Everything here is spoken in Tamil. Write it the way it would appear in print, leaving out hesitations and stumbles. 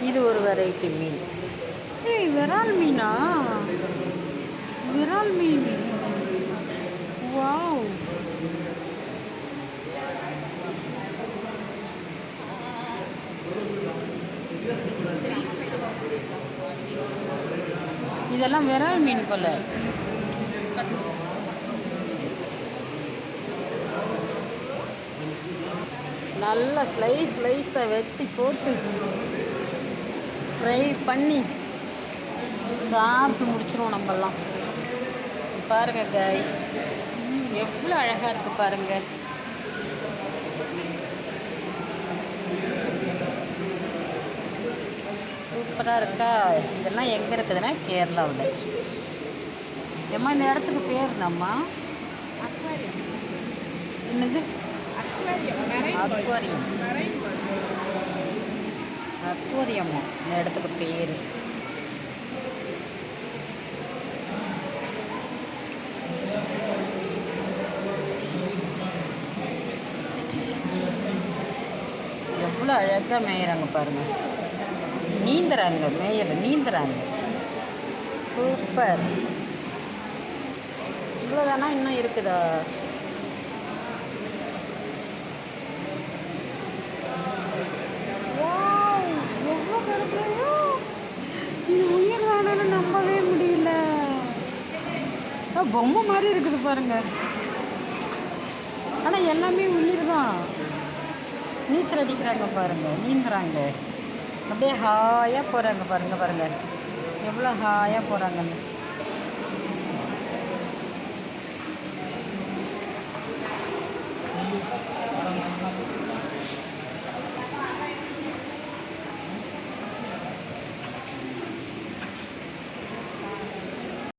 இது ஒரு வெரைட்டி மீன். ஏய், விரால் மீனா? விரால் மீன். வாவ். இதெல்லாம் விரால் மீன் போல. நல்ல ஸ்லைஸை வெட்டி போட்டு ஃப்ரை பண்ணி சாப்பிட்டு முடிச்சிருவோம் நம்மெல்லாம். பாருங்கள் கைஸ், எவ்வளோ அழகாக இருக்குது பாருங்கள். சூப்பராக இருக்கா? இதெல்லாம் எங்கே இருக்குதுன்னா கேரளாவில். ஏம்மா இந்த இடத்துக்கு பேர் நம்மா என்னது? அக்வாரியம். அக்வாரியமோ இந்த இடத்துக்கு பேர். எவ்வளோ அழகாக மேயிறாங்க பாருங்கள். நீந்துறாங்க, மேயல நீந்துறாங்க. சூப்பர். இவ்வளோதானா? இன்னும் இருக்குதா? எவ்வளோ பெருசையோ! இது உயிர் தானே, நம்பவே முடியல. பொம்மை மாதிரி இருக்குது பாருங்க. ஆனால் எல்லாமே உயிர் தான். நீச்சல் அடிக்கிறாங்க பாருங்க, நீந்துறாங்க. அப்படியே ஹாயாக போகிறாங்க பாருங்கள். எவ்வளோ ஹாயாக போகிறாங்கன்னு.